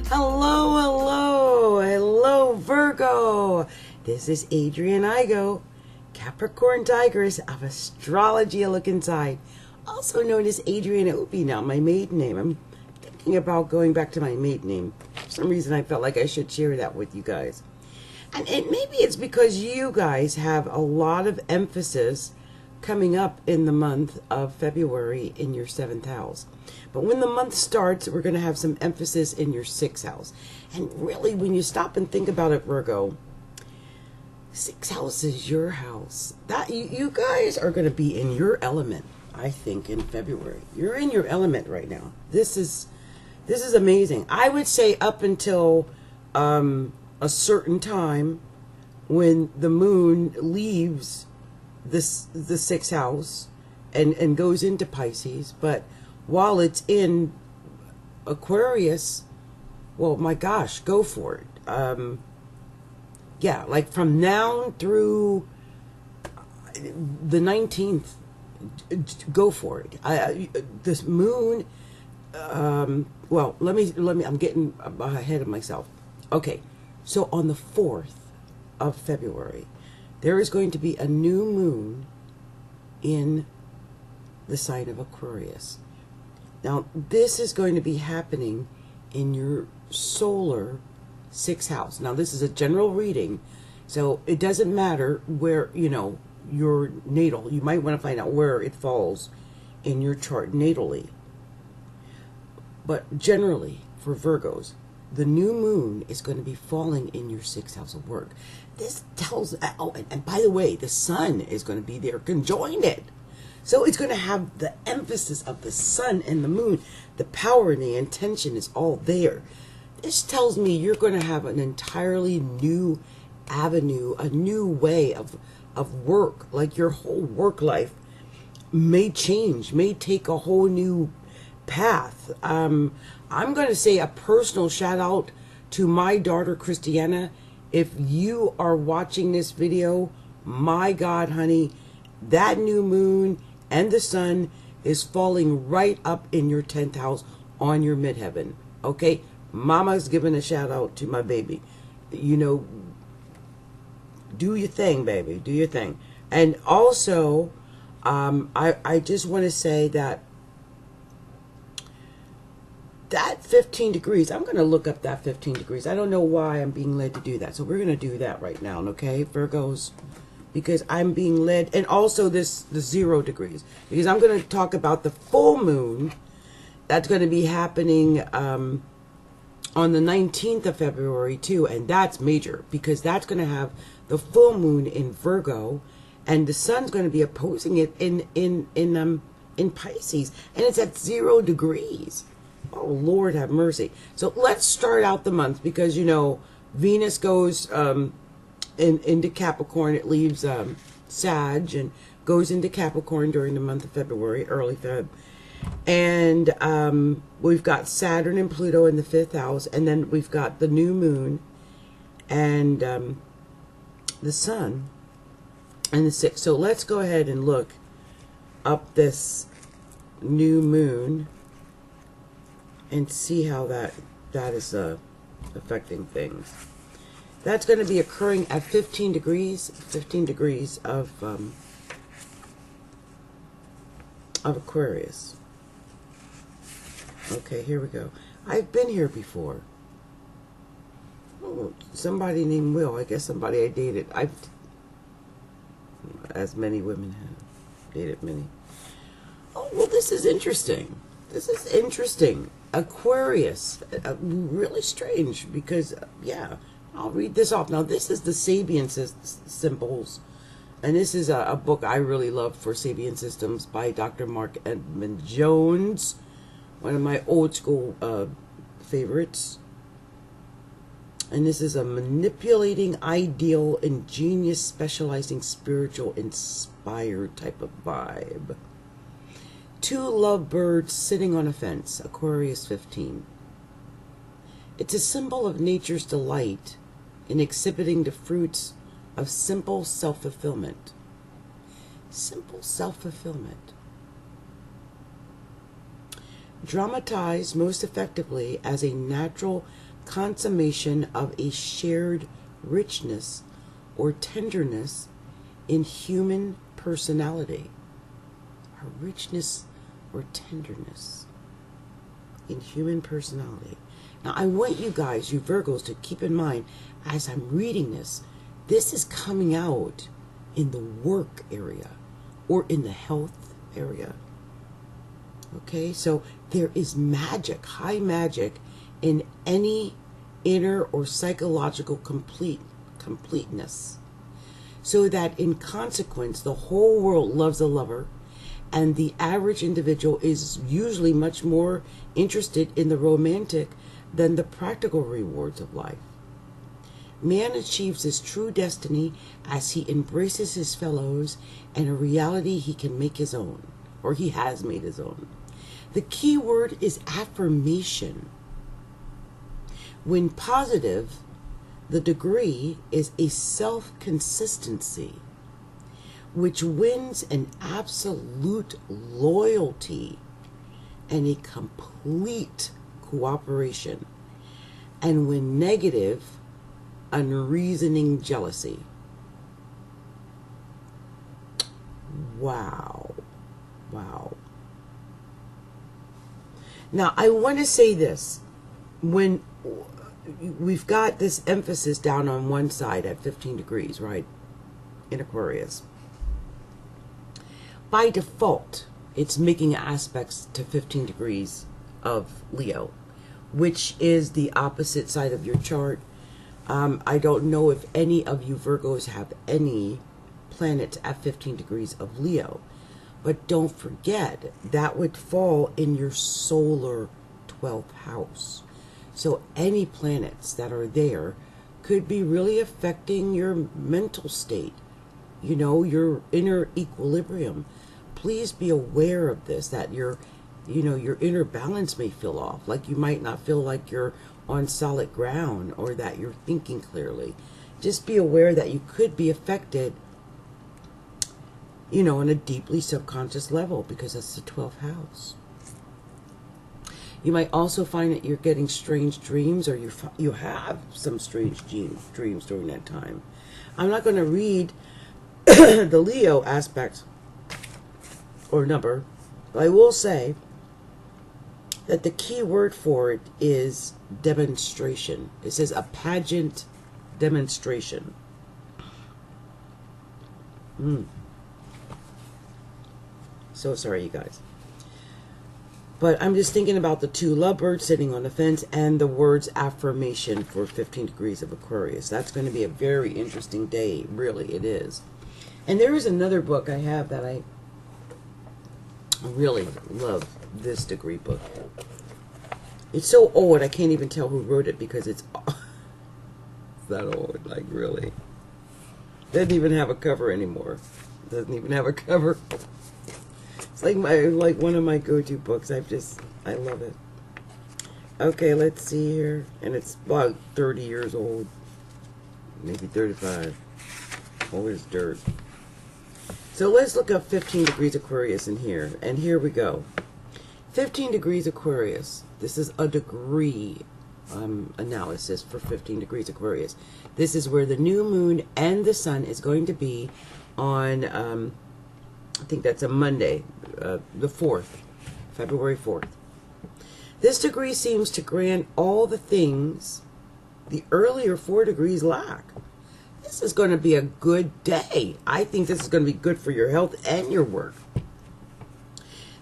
Hello, hello, hello, Virgo. This is Adrian Igo, Capricorntigress of Astrology, a look inside. Also known as Adrian Opie now, my maiden name. I'm thinking about going back to my maiden name. For some reason, I felt like I should share that with you guys. And maybe it's because you guys have a lot of emphasis coming up in the month of February in your 7th house. But when the month starts, we're going to have some emphasis in your 6th house. And really, when you stop and think about it, Virgo, 6th house is your house. That you guys are going to be in your element, I think, in February. You're in your element right now. This is amazing. I would say up until a certain time when the moon leaves the 6th house and goes into Pisces, but while it's in Aquarius, well, my gosh, go for it. Yeah, like from now through the 19th, go for it. This moon, well, let me, I'm getting ahead of myself. Okay, so on the 4th of February, there is going to be a new moon in the sign of Aquarius. Now, this is going to be happening in your solar 6th house. Now, this is a general reading, so it doesn't matter where, your natal. You might want to find out where it falls in your chart natally. But generally, for Virgos, the new moon is going to be falling in your 6th house of work. This tells, oh, and by the way, the sun is going to be there conjoined it. So it's going to have the emphasis of the sun and the moon. The power and the intention is all there. This tells me you're going to have an entirely new avenue, a new way of work. Like your whole work life may change, may take a whole new path. I'm going to say a personal shout out to my daughter, Christiana. If you are watching this video, my God, honey, that new moon and the sun is falling right up in your 10th house on your midheaven. Okay? Mama's giving a shout out to my baby. Do your thing, baby. Do your thing. And also, I just want to say that 15 degrees, I'm going to look up that 15 degrees. I don't know why I'm being led to do that. So we're going to do that right now, okay, Virgos? Because I'm being led, and also the 0 degrees. Because I'm going to talk about the full moon that's going to be happening on the 19th of February too, and that's major because that's going to have the full moon in Virgo, and the sun's going to be opposing it in Pisces, and it's at 0 degrees. Oh, Lord have mercy. So let's start out the month because, Venus goes into Capricorn. It leaves Sag and goes into Capricorn during the month of February, early Feb. And we've got Saturn and Pluto in the 5th house. And then we've got the new moon and the sun in the 6th. So let's go ahead and look up this new moon and see how that is affecting things. That's going to be occurring at 15 degrees of Aquarius. Okay, here we go. I've been here before. Oh, somebody named Will. I guess somebody I dated. As many women have dated many. Oh, well, this is interesting. This is interesting. Aquarius, really strange because, yeah, I'll read this off. Now, this is the Sabian symbols, and this is a book I really love for Sabian systems by Dr. Mark Edmund Jones, one of my old school favorites. And this is a manipulating, ideal, ingenious, specializing, spiritual, inspired type of vibe. 2 lovebirds sitting on a fence, Aquarius 15. It's a symbol of nature's delight in exhibiting the fruits of simple self-fulfillment. Simple self-fulfillment. Dramatized most effectively as a natural consummation of a shared richness or tenderness in human personality. A richness or tenderness in human personality. Now, I want you guys, you Virgos, to keep in mind, as I'm reading this, this is coming out in the work area or in the health area. Okay, so there is magic, high magic, in any inner or psychological completeness. So that in consequence, the whole world loves a lover, and the average individual is usually much more interested in the romantic than the practical rewards of life. Man achieves his true destiny as he embraces his fellows and a reality he can make his own, or he has made his own. The key word is affirmation. When positive, the degree is a self-consistency, which wins an absolute loyalty and a complete cooperation. And when negative, unreasoning jealousy. Wow. Wow. Now, I want to say this. When we've got this emphasis down on one side at 15 degrees, right, in Aquarius, by default, it's making aspects to 15 degrees of Leo, which is the opposite side of your chart. I don't know if any of you Virgos have any planets at 15 degrees of Leo. But don't forget, that would fall in your solar 12th house. So any planets that are there could be really affecting your mental state, you know, your inner equilibrium. Please be aware of this, that your inner balance may feel off. Like you might not feel like you're on solid ground or that you're thinking clearly. Just be aware that you could be affected, you know, on a deeply subconscious level, because that's the 12th house. You might also find that you're getting strange dreams, or you have some strange dreams during that time. I'm not going to read the Leo aspect or number, but I will say that the key word for it is demonstration. It says a pageant demonstration. So sorry, you guys. But I'm just thinking about the two lovebirds sitting on the fence and the words affirmation for 15 degrees of Aquarius. That's going to be a very interesting day. Really, it is. And there is another book I have that I really love, this degree book. It's so old, I can't even tell who wrote it because it's that old, like really. Doesn't even have a cover anymore. Doesn't even have a cover. It's like one of my go-to books. I love it. Okay, let's see here. And it's about 30 years old. Maybe 35. Old as dirt. So let's look up 15 degrees Aquarius in here. And here we go. 15 degrees Aquarius. This is a degree analysis for 15 degrees Aquarius. This is where the new moon and the sun is going to be on, I think that's a Monday, the 4th, February 4th. This degree seems to grant all the things the earlier 4 degrees lack. This is going to be a good day. I think this is going to be good for your health and your work.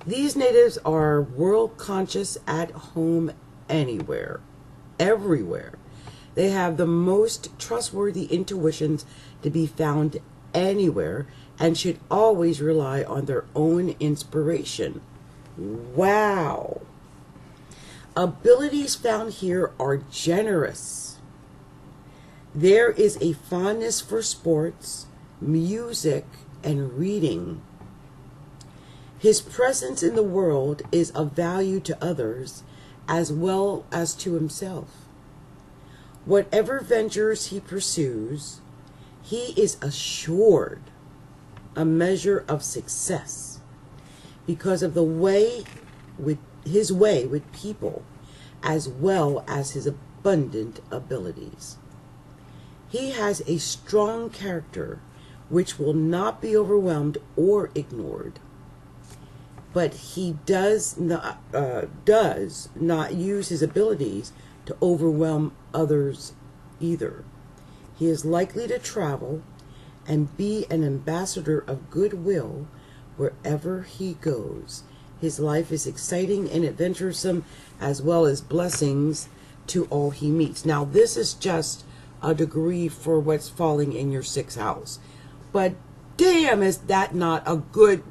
These natives are world conscious, at home, anywhere, everywhere. They have the most trustworthy intuitions to be found anywhere and should always rely on their own inspiration. Wow. Abilities found here are generous. There is a fondness for sports, music, and reading. His presence in the world is of value to others as well as to himself. Whatever ventures he pursues, he is assured a measure of success because of his way with people, as well as his abundant abilities. He has a strong character which will not be overwhelmed or ignored. But he does not use his abilities to overwhelm others either. He is likely to travel and be an ambassador of goodwill wherever he goes. His life is exciting and adventuresome, as well as blessings to all he meets. Now, this is just a degree for what's falling in your 6th house. But damn, is that not a good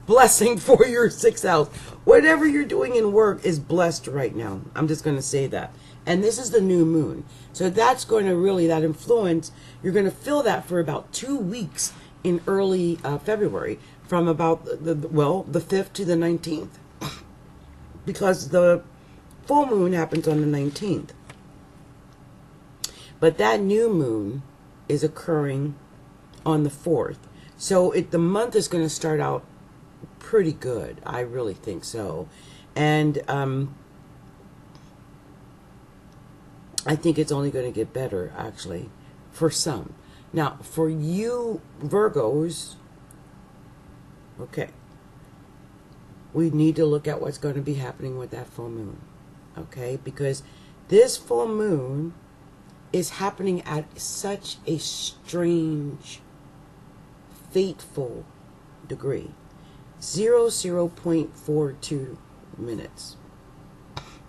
blessing for your 6th house? Whatever you're doing in work is blessed right now. I'm just going to say that. And this is the new moon. So that's going to really, that influence, you're going to feel that for about 2 weeks in early February, from about the 5th to the 19th. Because the full moon happens on the 19th. But that new moon is occurring on the 4th. So the month is going to start out pretty good. I really think so. And I think it's only going to get better, actually, for some. Now, for you Virgos, okay, we need to look at what's going to be happening with that full moon, okay? Because this full moon is happening at such a strange, fateful degree. 0.42 minutes.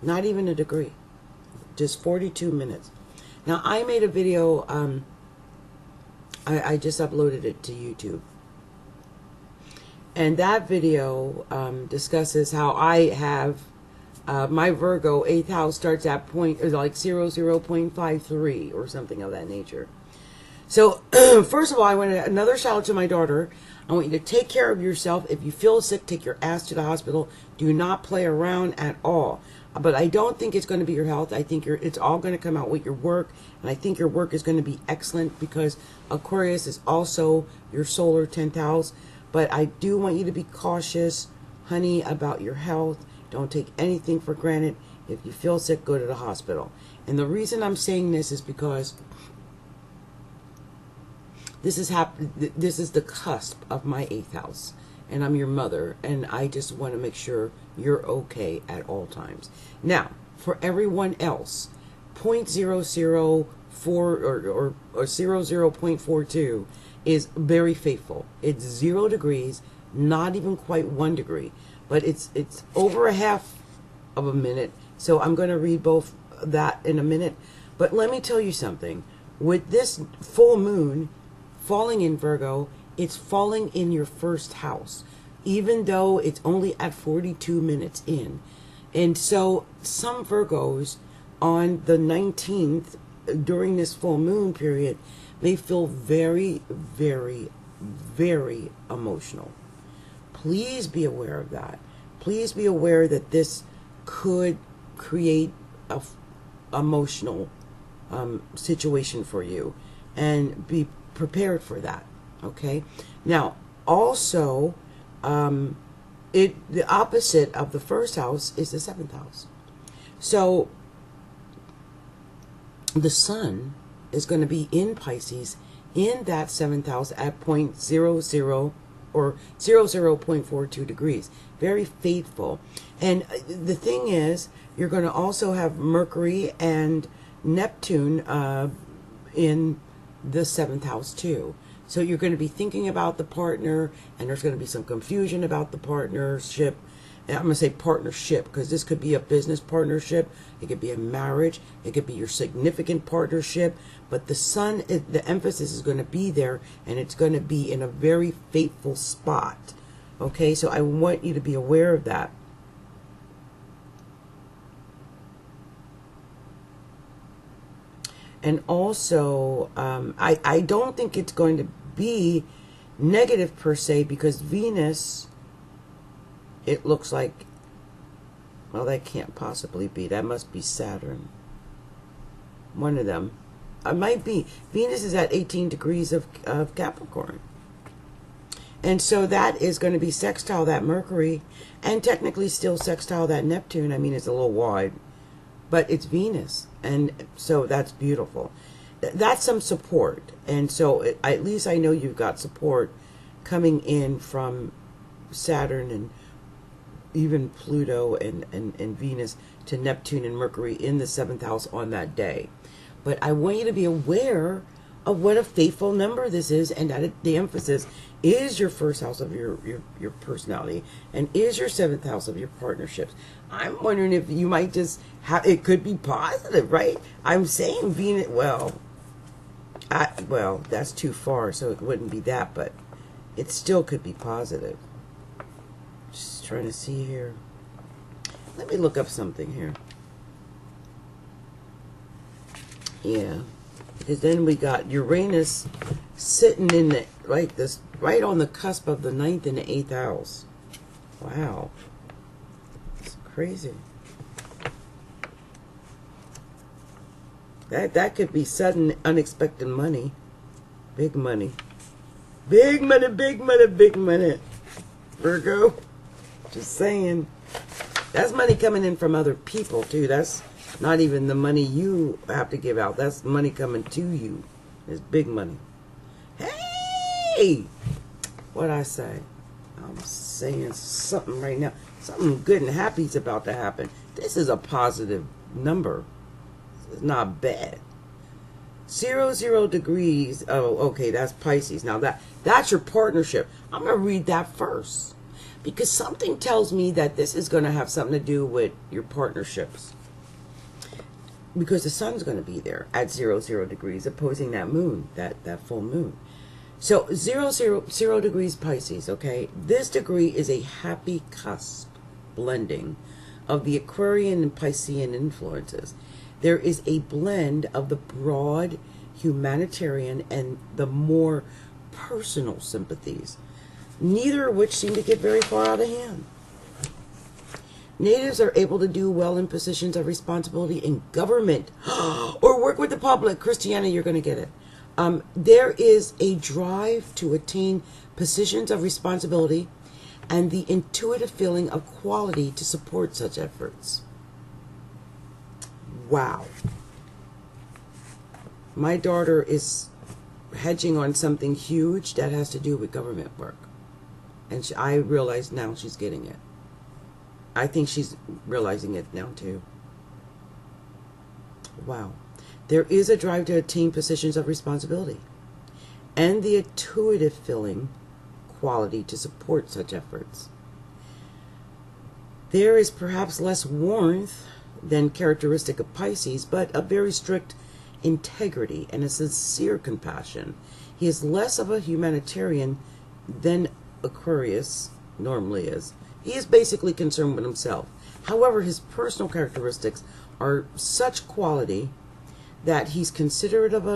Not even a degree. Just 42 minutes. Now, I made a video, I just uploaded it to YouTube. And that video discusses how I have my Virgo 8th house starts at like 0.53 or something of that nature. So, first of all, I want another shout out to my daughter. I want you to take care of yourself. If you feel sick, take your ass to the hospital. Do not play around at all. But I don't think it's going to be your health. I think it's all going to come out with your work. And I think your work is going to be excellent because Aquarius is also your solar 10th house. But I do want you to be cautious, honey, about your health. Don't take anything for granted. If you feel sick, go to the hospital. And the reason I'm saying this is because this is the cusp of my 8th house, and I'm your mother, and I just want to make sure you're okay at all times. Now, for everyone else, 0.004 or 0.42 is very faithful. It's 0 degrees, not even quite 1 degree, but it's over a half of a minute. So I'm going to read both that in a minute. But let me tell you something. With this full moon falling in Virgo, it's falling in your 1st house, even though it's only at 42 minutes in. And so some Virgos on the 19th, during this full moon period, may feel very, very, very emotional. Please be aware of that. Please be aware that this could create a emotional situation for you, and be prepared for that. Okay. Now, also, the opposite of the 1st house is the 7th house. So the sun is going to be in Pisces in that 7th house at 0.00 or 0.42 degrees. Very faithful. And the thing is, you're going to also have Mercury and Neptune in the 7th house too. So you're going to be thinking about the partner, and there's going to be some confusion about the partnership. And I'm going to say partnership because this could be a business partnership. It could be a marriage. It could be your significant partnership. But the sun, the emphasis is going to be there, and it's going to be in a very fateful spot. Okay, so I want you to be aware of that. And also, I don't think it's going to be negative per se, because Venus, it looks like, well, that can't possibly be. That must be Saturn. One of them. It might be. Venus is at 18 degrees of Capricorn. And so that is going to be sextile that Mercury, and technically still sextile that Neptune. I mean, it's a little wide. but it's Venus, and so that's beautiful. That's some support, and so at least I know you've got support coming in from Saturn and even Pluto and Venus to Neptune and Mercury in the 7th house on that day. But I want you to be aware of what a faithful number this is, and that the emphasis is your 1st house of your personality and is your 7th house of your partnerships. I'm wondering if you might just have, it could be positive, right? I'm saying Venus, well, that's too far, so it wouldn't be that, but it still could be positive. Just trying to see here. Let me look up something here. Yeah, because then we got Uranus sitting in the right on the cusp of the 9th and the 8th house. Wow, it's crazy. That could be sudden, unexpected money, big money, big money, big money, big money. Virgo, just saying. That's money coming in from other people too. That's not even the money you have to give out. That's money coming to you. It's big money. Hey! What'd I say? I'm saying something right now. Something good and happy is about to happen. This is a positive number. It's not bad. 0 degrees. Oh, okay, that's Pisces. Now that's your partnership. I'm going to read that first, because something tells me that this is going to have something to do with your partnerships. Because the sun's going to be there at 0 degrees, opposing that moon, that full moon. So 0 degrees Pisces, okay? This degree is a happy cusp blending of the Aquarian and Piscean influences. There is a blend of the broad humanitarian and the more personal sympathies, neither of which seem to get very far out of hand. Natives are able to do well in positions of responsibility in government or work with the public. Christiana, you're going to get it. There is a drive to attain positions of responsibility and the intuitive feeling of quality to support such efforts. Wow. My daughter is hedging on something huge that has to do with government work. And I realize now she's getting it. I think she's realizing it now too. Wow. There is a drive to attain positions of responsibility and the intuitive feeling quality to support such efforts. There is perhaps less warmth than characteristic of Pisces, but a very strict integrity and a sincere compassion. He is less of a humanitarian than Aquarius normally is. He is basically concerned with himself. However, his personal characteristics are such quality that he's considerate of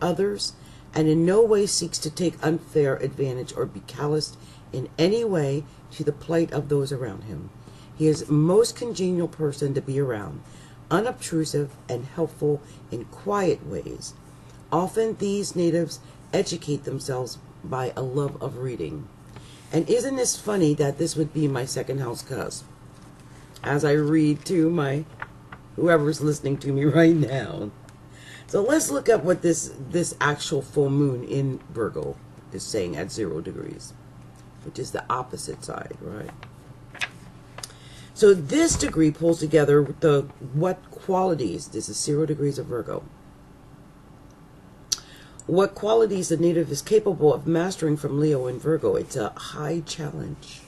others and in no way seeks to take unfair advantage or be calloused in any way to the plight of those around him. He is a most congenial person to be around, unobtrusive and helpful in quiet ways. Often these natives educate themselves by a love of reading. And isn't this funny that this would be my 2nd house cusp? As I read to my whoever's listening to me right now. So let's look up what this actual full moon in Virgo is saying at 0 degrees, which is the opposite side, right? So this degree pulls together what qualities, this is 0 degrees of Virgo, what qualities the native is capable of mastering from Leo and Virgo. It's a high challenge.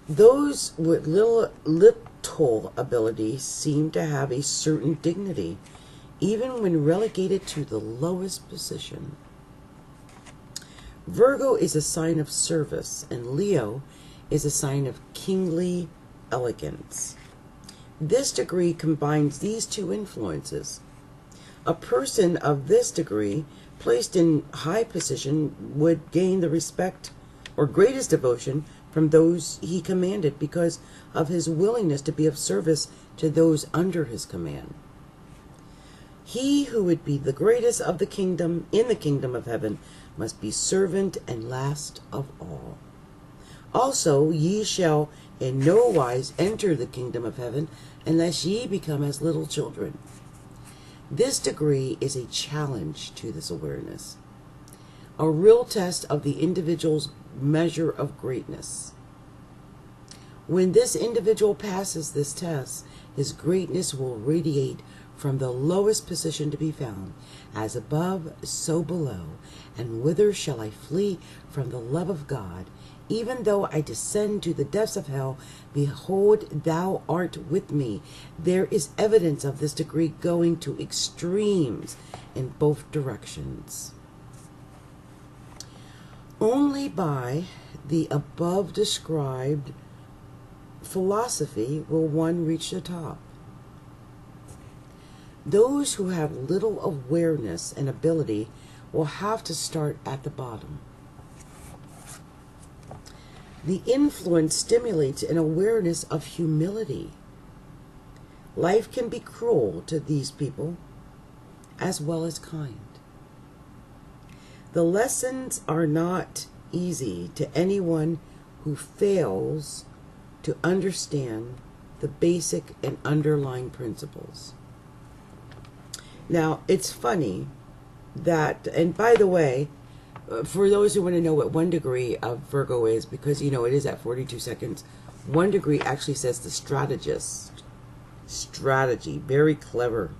Those with little ability seem to have a certain dignity, even when relegated to the lowest position. Virgo is a sign of service, and Leo is a sign of kingly elegance. This degree combines these two influences. A person of this degree, placed in high position, would gain the respect or greatest devotion from those he commanded because of his willingness to be of service to those under his command. He who would be the greatest of the kingdom in the kingdom of heaven must be servant and last of all. Also, ye shall in no wise enter the kingdom of heaven unless ye become as little children. This degree is a challenge to this awareness, a real test of the individual's measure of greatness. When this individual passes this test, his greatness will radiate from the lowest position to be found, as above, so below. And whither shall I flee from the love of God? Even though I descend to the depths of hell, behold, thou art with me. There is evidence of this degree going to extremes in both directions. Only by the above described philosophy will one reach the top. Those who have little awareness and ability will have to start at the bottom. The influence stimulates an awareness of humility. Life can be cruel to these people as well as kind. The lessons are not easy to anyone who fails to understand the basic and underlying principles. Now, it's funny that, and by the way, for those who want to know what 1 degree of Virgo is, because you know it is at 42 seconds, 1 degree actually says the strategist. Strategy, very clever.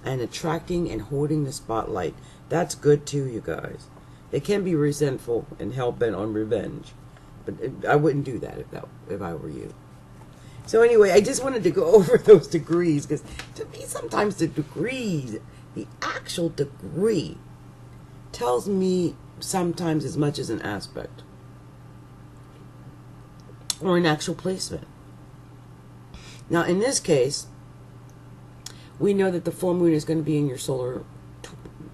And attracting and holding the spotlight. That's good too, you guys. They can be resentful and hell-bent on revenge. But I wouldn't do that if I were you. So anyway, I just wanted to go over those degrees, because to me sometimes the degrees, the actual degree, tells me sometimes as much as an aspect or an actual placement. Now in this case, we know that the full moon is going to be in your solar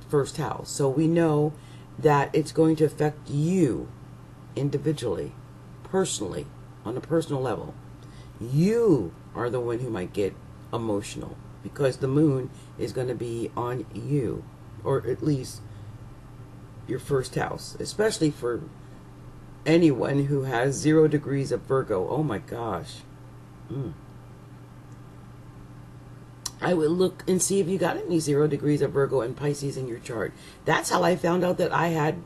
first house. So we know that it's going to affect you individually, personally, on a personal level. You are the one who might get emotional because the moon is going to be on you, or at least your first house, especially for anyone who has 0 degrees of Virgo. Oh my gosh. I would look and see if you got any 0 degrees of Virgo and Pisces in your chart. That's how I found out that I had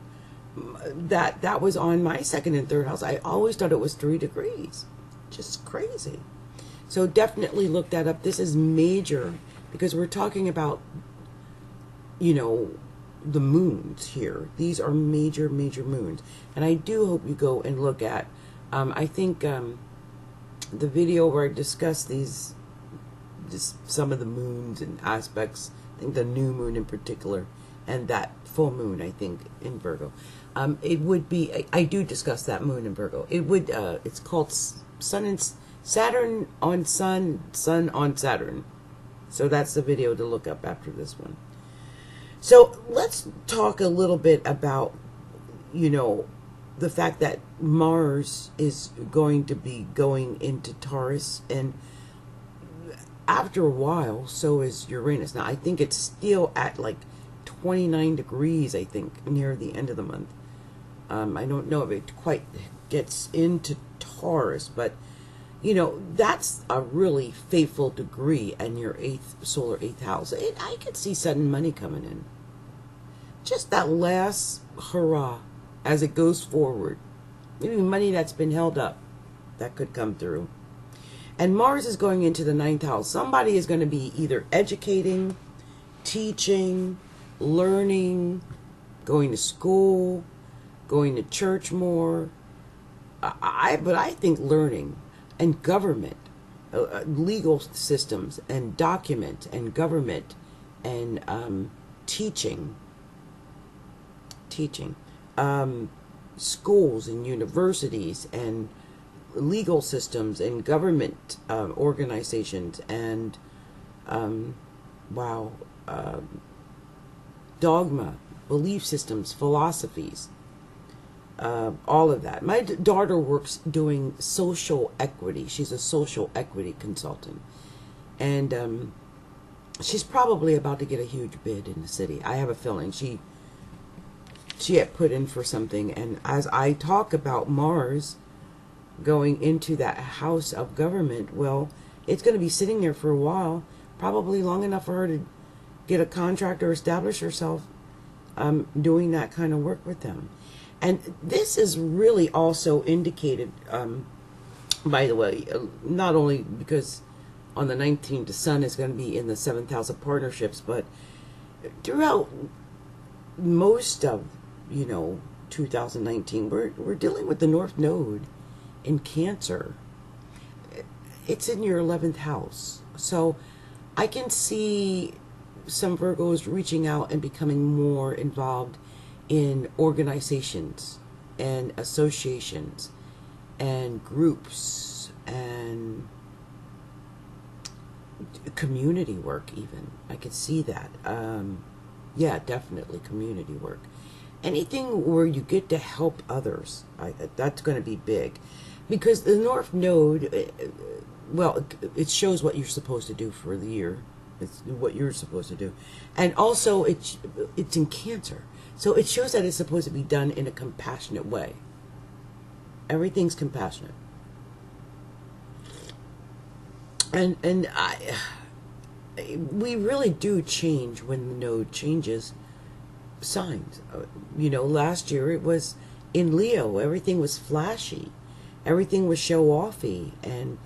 that was on my 2nd and 3rd house. I always thought it was 3 degrees. Just crazy. So definitely look that up. This is major because we're talking about, you know, the moons here. These are major, major moons. And I do hope you go and look at, I think the video where I discuss these, just some of the moons and aspects, I think the new moon in particular, and that full moon, I think, in Virgo. It would be, I do discuss that moon in Virgo. It would, it's called Sun and Saturn on Sun, Sun on Saturn. So that's the video to look up after this one. So let's talk a little bit about, you know, the fact that Mars is going to be going into Taurus, and after a while, so is Uranus. Now, I think it's still at like 29 degrees, I think, near the end of the month. I don't know if it quite gets into Taurus, but, you know, that's a really faithful degree in your solar 8th house. I could see sudden money coming in. Just that last hurrah as it goes forward. Maybe money that's been held up, that could come through. And Mars is going into the 9th house. Somebody is going to be either educating, teaching, learning, going to school, going to church more. But I think learning and government, legal systems and document and government and teaching, schools and universities and legal systems and government organizations and dogma, belief systems, philosophies, all of that. My daughter works doing social equity. She's a social equity consultant, and she's probably about to get a huge bid in the city. I have a feeling she had put in for something. And as I talk about Mars going into that house of government, well, it's going to be sitting there for a while, probably long enough for her to get a contract or establish herself doing that kind of work with them. And this is really also indicated, by the way, not only because on the 19th the sun is going to be in the 7th house of partnerships, but throughout most of 2019 we're dealing with the North Node in Cancer. It's in your 11th house, so I can see some Virgos reaching out and becoming more involved in organizations and associations and groups and community work. Even I could see that. Yeah, definitely community work. Anything where you get to help others, that's going to be big, because the North Node, well, it shows what you're supposed to do for the year. It's what you're supposed to do, and also it's in Cancer, so it shows that it's supposed to be done in a compassionate way. Everything's compassionate, and we really do change when the node changes signs. Last year it was in Leo. Everything was flashy, everything was show offy, and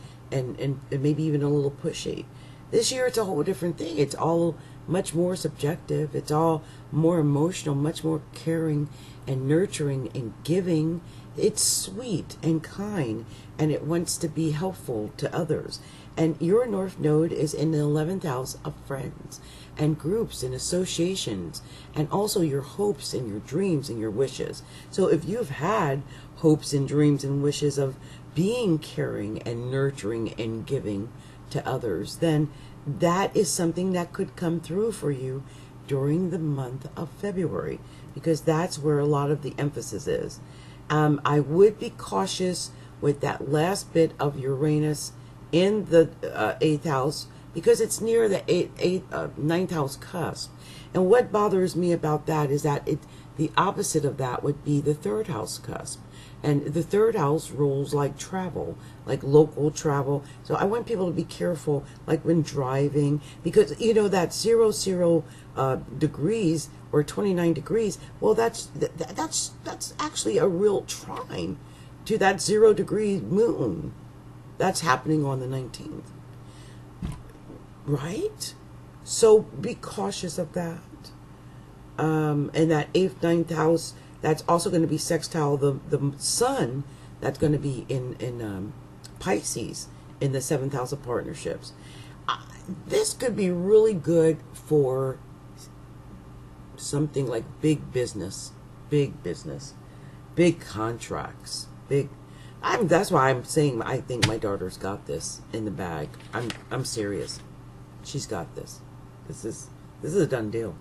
maybe even a little pushy. This year it's a whole different thing. It's all much more subjective. It's all more emotional, much more caring and nurturing and giving. It's sweet and kind, and it wants to be helpful to others. And your North Node is in the 11th house of friends and groups and associations, and also your hopes and your dreams and your wishes. So if you've had hopes and dreams and wishes of being caring and nurturing and giving to others, then that is something that could come through for you during the month of February, because that's where a lot of the emphasis is. I would be cautious with that last bit of Uranus in the 8th house, because it's near the 9th house cusp. And what bothers me about that is that the opposite of that would be the 3rd house cusp. And the 3rd house rules like travel, like local travel. So I want people to be careful, like when driving, because that 0 degrees or 29 degrees. Well, that's actually a real trine to that 0 degree moon. That's happening on the 19th, right? So be cautious of that. And that 8th, 9th house, that's also going to be sextile the sun. That's going to be in Pisces in the 7th house of partnerships. This could be really good for something like big business, big contracts, that's why I'm saying I think my daughter's got this in the bag. I'm serious. She's got this. This is a done deal,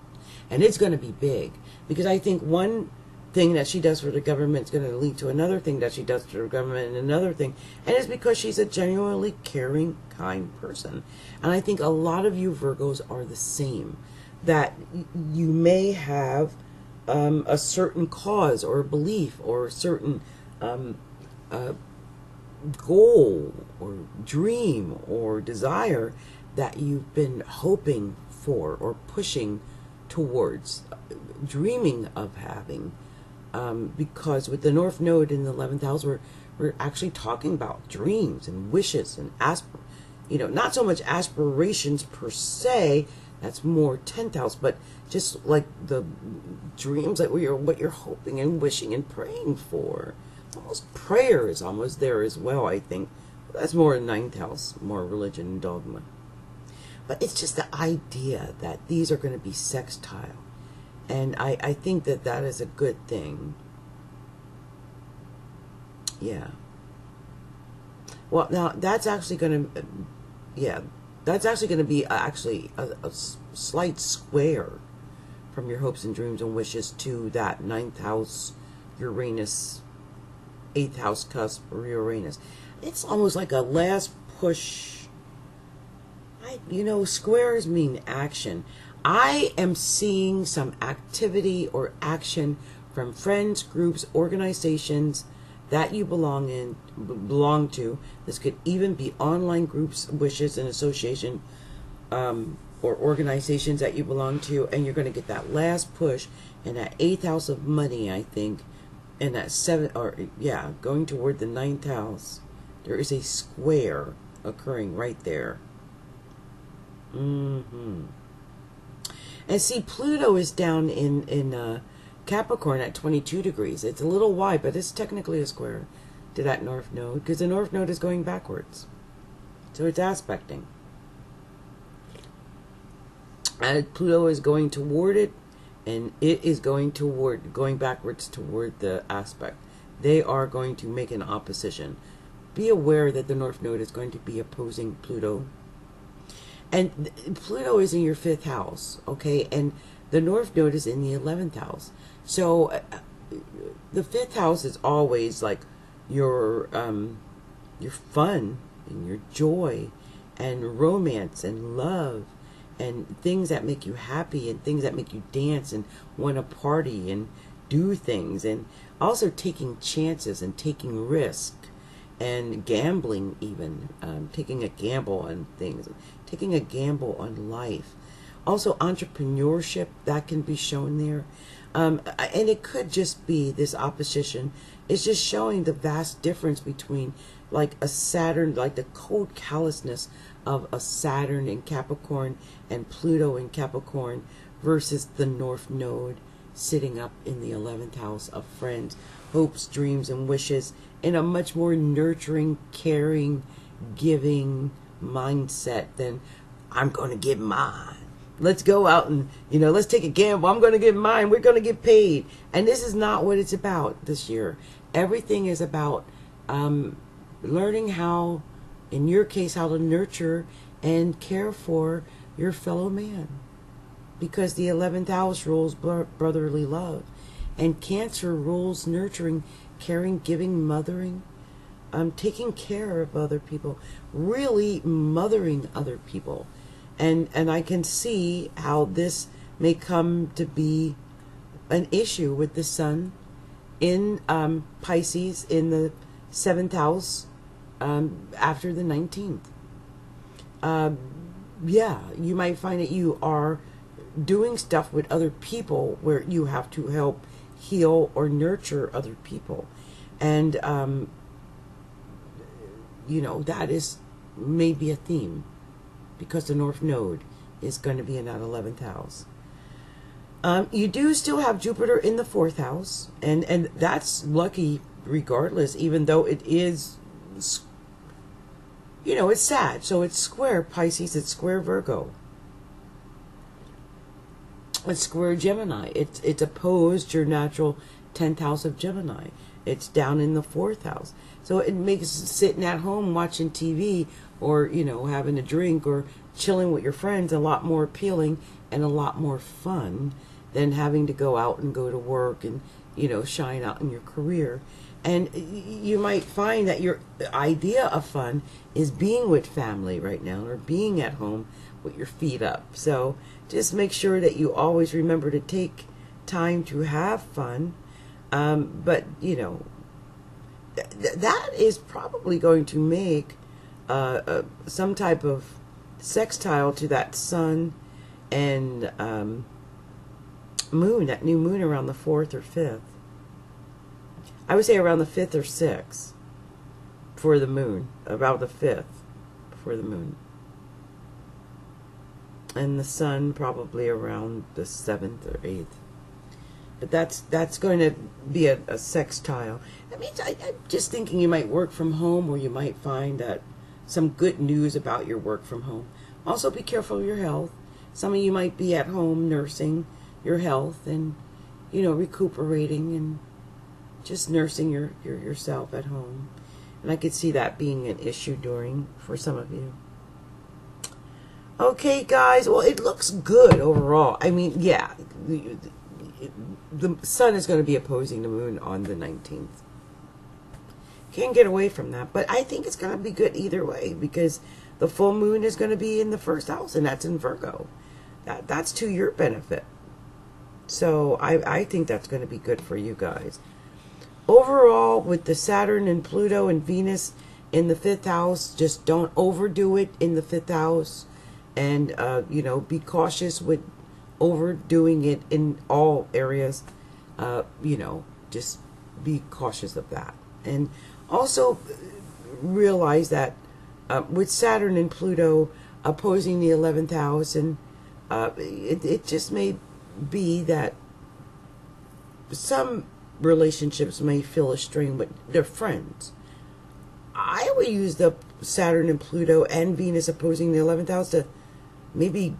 and it's going to be big, because I think one thing that she does for the government is going to lead to another thing that she does for the government and another thing, and it's because she's a genuinely caring, kind person. And I think a lot of you Virgos are the same, that you may have a certain cause or belief or a certain goal or dream or desire that you've been hoping for or pushing towards, dreaming of having, because with the North Node in the 11th house, we're actually talking about dreams and wishes and not so much aspirations per se. That's more 10th house, but just like the dreams, like what you're hoping and wishing and praying for. Almost prayer is almost there as well, I think. That's more 9th house, more religion and dogma. But it's just the idea that these are going to be sextile. And I think that is a good thing. Yeah. Well, now that's actually going to, that's actually going to be a slight square from your hopes and dreams and wishes to that 9th house Uranus, 8th house cusp or Uranus. It's almost like a last push. Squares mean action. I am seeing some activity or action from friends, groups, organizations that you belong to. This could even be online groups, wishes, and association, or organizations that you belong to, and you're going to get that last push in that 8th house of money, I think, and that going toward the 9th house. There is a square occurring right there. And see, Pluto is down in Capricorn at 22 degrees. It's a little wide, but it's technically a square to that North Node, because the North Node is going backwards. So it's aspecting. And Pluto is going toward it, and it is going backwards toward the aspect. They are going to make an opposition. Be aware that the North Node is going to be opposing Pluto. And Pluto is in your 5th house, okay? And the North Node is in the 11th house. So the 5th house is always like your fun and your joy and romance and love and things that make you happy and things that make you dance and want to party and do things, and also taking chances and taking risk and gambling, even taking a gamble on things, taking a gamble on life. Also entrepreneurship, that can be shown there. And it could just be this opposition. It's just showing the vast difference between like a Saturn, like the cold callousness of a Saturn in Capricorn and Pluto in Capricorn versus the North Node sitting up in the 11th house of friends, hopes, dreams, and wishes, in a much more nurturing, caring, giving mindset than I'm going to get mine. Let's go out and, let's take a gamble. I'm going to get mine. We're going to get paid. And this is not what it's about this year. Everything is about learning how, in your case, how to nurture and care for your fellow man. Because the 11th house rules brotherly love. And Cancer rules nurturing, caring, giving, mothering, taking care of other people, really mothering other people. And I can see how this may come to be an issue with the sun in Pisces in the 7th house after the 19th. You might find that you are doing stuff with other people where you have to help heal or nurture other people. And, that is maybe a theme, because the North Node is going to be in that 11th house. You do still have Jupiter in the 4th house, and that's lucky regardless, even though it is, it's sad. So it's square Pisces, it's square Virgo. It's square Gemini. It's opposed your natural 10th house of Gemini. It's down in the 4th house. So it makes sitting at home watching TV or, having a drink or chilling with your friends a lot more appealing and a lot more fun than having to go out and go to work and, shine out in your career. And you might find that your idea of fun is being with family right now, or being at home with your feet up. So just make sure that you always remember to take time to have fun. But, that is probably going to make some type of sextile to that sun and moon, that new moon around the 4th or 5th. I would say around the 5th or 6th for the moon, about the 5th for the moon. And the sun probably around the 7th or 8th. But that's going to be a sextile. That means I'm just thinking you might work from home, or you might find that some good news about your work from home. Also be careful of your health. Some of you might be at home nursing your health and, recuperating and just nursing yourself at home. And I could see that being an issue for some of you. Okay, guys. Well, it looks good overall. I mean, yeah. The sun is going to be opposing the moon on the 19th. Can't get away from that. But I think it's going to be good either way, because the full moon is going to be in the 1st house, and that's in Virgo. That's to your benefit. So I think that's going to be good for you guys. Overall, with the Saturn and Pluto and Venus in the 5th house, just don't overdo it in the 5th house. And, you know, be cautious with overdoing it in all areas. You know, just be cautious of that. And also realize that with Saturn and Pluto opposing the 11th house, and it just may be that some relationships may feel a strain with their friends. I would use the Saturn and Pluto and Venus opposing the 11th house to maybe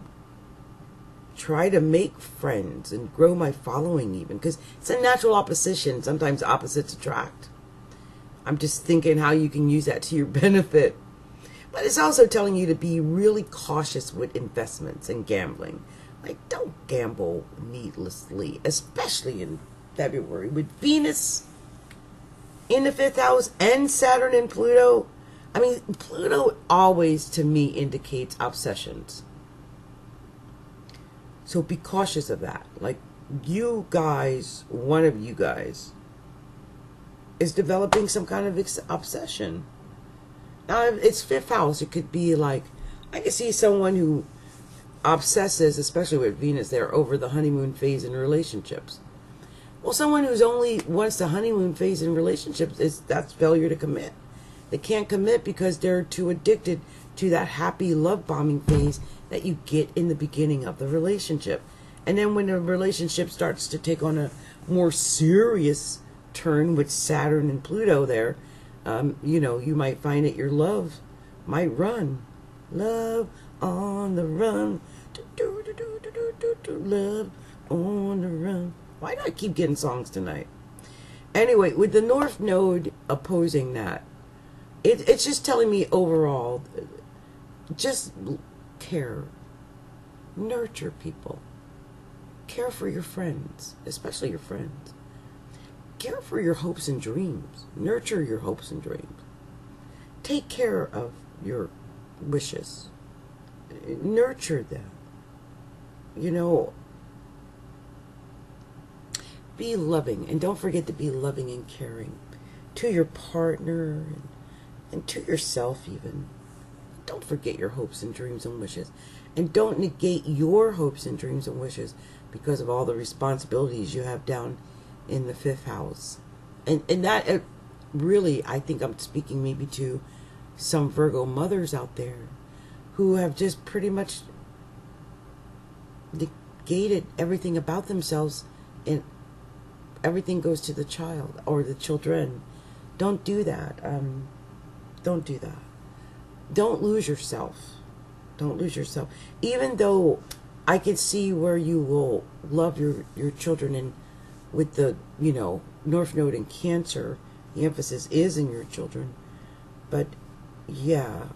try to make friends and grow my following, even because it's a natural opposition. Sometimes opposites attract. I'm just thinking how you can use that to your benefit. But it's also telling you to be really cautious with investments and gambling. Like, don't gamble needlessly, especially in February with Venus in the 5th house and Saturn and Pluto. I mean, Pluto always to me indicates obsessions. So be cautious of that. Like, you guys, one of you guys is developing some kind of obsession. Now, if it's 5th house, it could be like, I can see someone who obsesses, especially with Venus there, over the honeymoon phase in relationships. Well, someone who's only wants the honeymoon phase in relationships, that's failure to commit. They can't commit because they're too addicted to that happy love bombing phase that you get in the beginning of the relationship. And then when the relationship starts to take on a more serious turn with Saturn and Pluto there, you know, you might find that your love might run. Love on the run. Love on the run. Why do I keep getting songs tonight? Anyway, with the North Node opposing that, it's just telling me overall, just care. Nurture people. Care for your friends, especially your friends. Care for your hopes and dreams. Nurture your hopes and dreams. Take care of your wishes. Nurture them. You know, be loving, and don't forget to be loving and caring to your partner and to yourself even. Don't forget your hopes and dreams and wishes, and don't negate your hopes and dreams and wishes because of all the responsibilities you have down in the 5th house. And that really, I think I'm speaking maybe to some Virgo mothers out there who have just pretty much negated everything about themselves, and everything goes to the child or the children. Don't do that. Don't do that. Don't lose yourself. Don't lose yourself. Even though I can see where you will love your children, and with the, you know, North Node in Cancer, the emphasis is in your children. But yeah,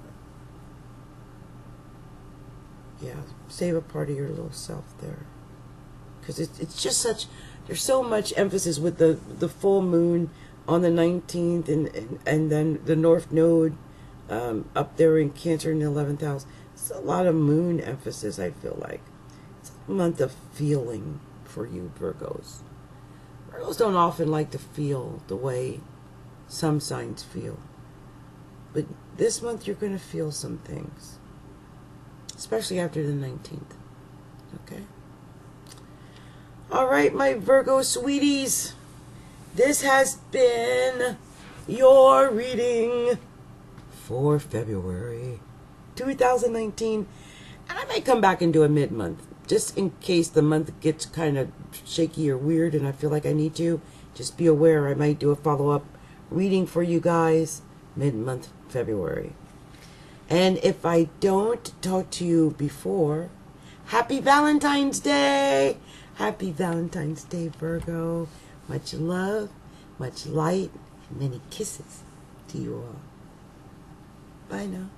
save a part of your little self there, because it's just such, there's so much emphasis with the full moon on the 19th, and then the North Node up there in Cancer in the 11th house. It's a lot of moon emphasis, I feel like. It's a month of feeling for you Virgos. Virgos don't often like to feel the way some signs feel. But this month you're going to feel some things. Especially after the 19th. Okay? Alright, my Virgo sweeties. This has been your reading for February 2019. And I may come back and do a mid-month, just in case the month gets kind of shaky or weird and I feel like I need to. Just be aware, I might do a follow-up reading for you guys mid-month February. And if I don't talk to you before, happy Valentine's Day! Happy Valentine's Day, Virgo. Much love, much light, and many kisses to you all. Bye now.